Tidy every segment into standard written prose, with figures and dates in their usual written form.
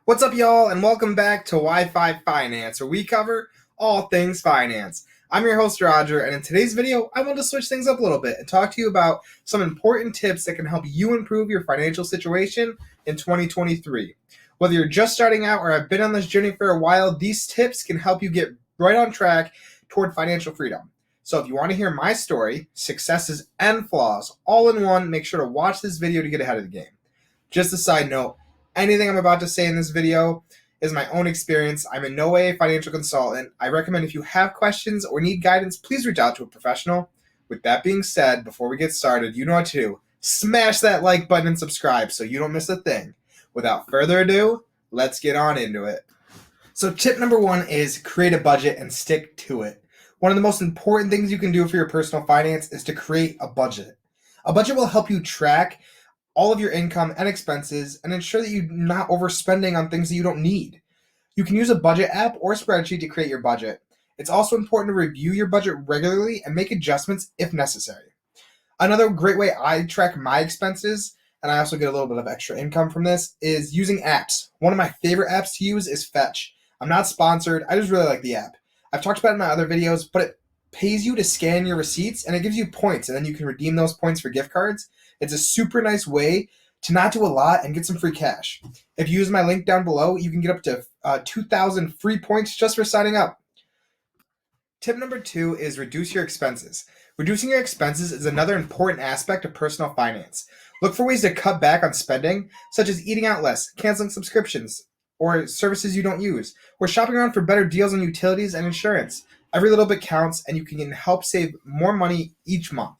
What's up, y'all, and welcome back to Wi-Fi Finance, where we cover all things finance. I'm your host, Roger, and in today's video, I want to switch things up a little bit and talk to you about some important tips that can help you improve your financial situation in 2023. Whether you're just starting out or have been on this journey for a while, these tips can help you get right on track toward financial freedom. So if you want to hear my story, successes and flaws, all in one, make sure to watch this video to get ahead of the game. Just a side note, anything I'm about to say in this video is my own experience. I'm in no way a financial consultant. I recommend if you have questions or need guidance, please reach out to a professional. With that being said, before we get started, you know what to do. Smash that like button and subscribe so you don't miss a thing. Without further ado, let's get on into it. So tip number one is create a budget and stick to it. One of the most important things you can do for your personal finance is to create a budget. A budget will help you track all of your income and expenses and ensure that you're not overspending on things that you don't need. You can use a budget app or spreadsheet to create your budget. It's also important to review your budget regularly and make adjustments if necessary. Another great way I track my expenses, and I also get a little bit of extra income from this, is using apps. One of my favorite apps to use is Fetch. I'm not sponsored, I just really like the app. I've talked about it in my other videos, but it pays you to scan your receipts and it gives you points, and then you can redeem those points for gift cards. It's a super nice way to not do a lot and get some free cash. If you use my link down below, you can get up to 2,000 free points just for signing up. Tip number two is reduce your expenses. Reducing your expenses is another important aspect of personal finance. Look for ways to cut back on spending, such as eating out less, canceling subscriptions, or services you don't use, or shopping around for better deals on utilities and insurance. Every little bit counts, and you can help save more money each month.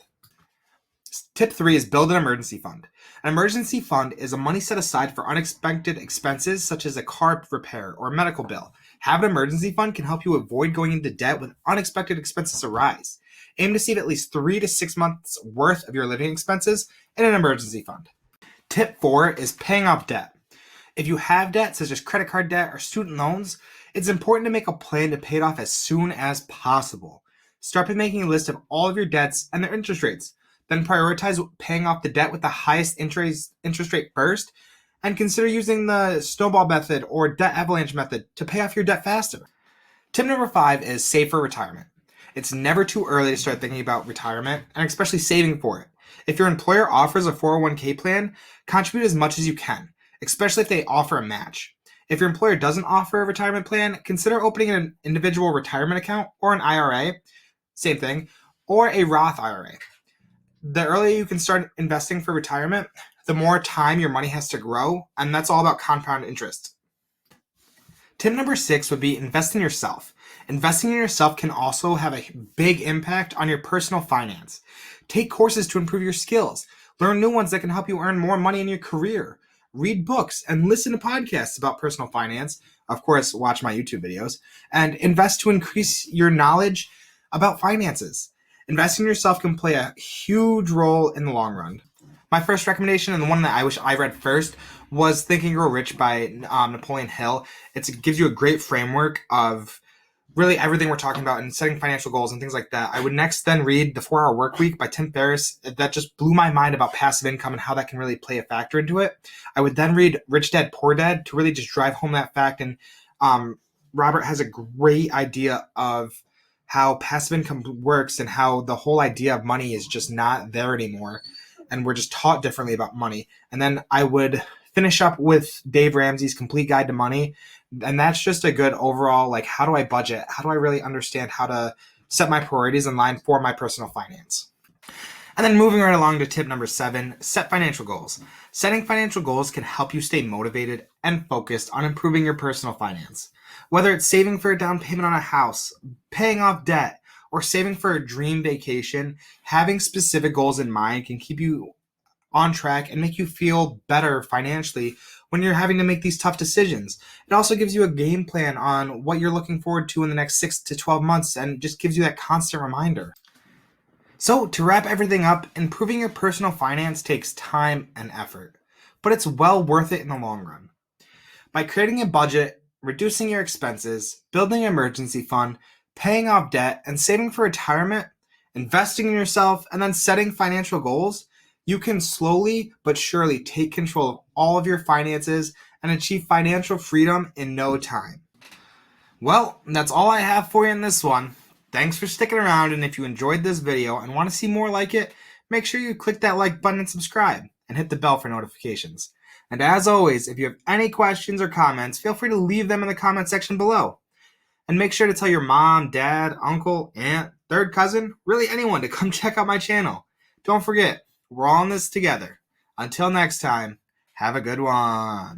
Tip three is build an emergency fund. An emergency fund is a money set aside for unexpected expenses such as a car repair or a medical bill. Having an emergency fund can help you avoid going into debt when unexpected expenses arise. Aim to save at least 3 to 6 months worth of your living expenses in an emergency fund. Tip four is paying off debt. If you have debt such as credit card debt or student loans, it's important to make a plan to pay it off as soon as possible. Start by making a list of all of your debts and their interest rates. Then prioritize paying off the debt with the highest interest rate first, and consider using the snowball method or debt avalanche method to pay off your debt faster. Tip number five is save for retirement. It's never too early to start thinking about retirement, and especially saving for it. If your employer offers a 401k plan, contribute as much as you can, especially if they offer a match. If your employer doesn't offer a retirement plan, consider opening an individual retirement account or an IRA, same thing, or a Roth IRA. The earlier you can start investing for retirement, the more time your money has to grow, and that's all about compound interest. Tip number six would be invest in yourself. Investing in yourself can also have a big impact on your personal finance. Take courses to improve your skills. Learn new ones that can help you earn more money in your career. Read books and listen to podcasts about personal finance. Of course, watch my YouTube videos. And invest to increase your knowledge about finances. Investing in yourself can play a huge role in the long run. My first recommendation, and the one that I wish I read first, was Think and Grow Rich by Napoleon Hill. It gives you a great framework of really everything we're talking about and setting financial goals and things like that. I would next then read The 4-Hour Workweek by Tim Ferriss. That just blew my mind about passive income and how that can really play a factor into it. I would then read Rich Dad, Poor Dad to really just drive home that fact. And Robert has a great idea of how passive income works and how the whole idea of money is just not there anymore. And we're just taught differently about money. And then I would finish up with Dave Ramsey's Complete Guide to Money. And that's just a good overall, like, how do I budget? How do I really understand how to set my priorities in line for my personal finance? And then moving right along to tip number seven, set financial goals. Setting financial goals can help you stay motivated and focused on improving your personal finance. Whether it's saving for a down payment on a house, paying off debt, or saving for a dream vacation, having specific goals in mind can keep you on track and make you feel better financially when you're having to make these tough decisions. It also gives you a game plan on what you're looking forward to in the next 6 to 12 months and just gives you that constant reminder. So to wrap everything up, improving your personal finance takes time and effort, but it's well worth it in the long run. By creating a budget, reducing your expenses, building an emergency fund, paying off debt, and saving for retirement, investing in yourself, and then setting financial goals, you can slowly but surely take control of all of your finances and achieve financial freedom in no time. Well, that's all I have for you in this one. Thanks for sticking around, and if you enjoyed this video and want to see more like it, make sure you click that like button and subscribe, and hit the bell for notifications. And as always, if you have any questions or comments, feel free to leave them in the comment section below. And make sure to tell your mom, dad, uncle, aunt, third cousin, really anyone to come check out my channel. Don't forget, we're all in this together. Until next time, have a good one.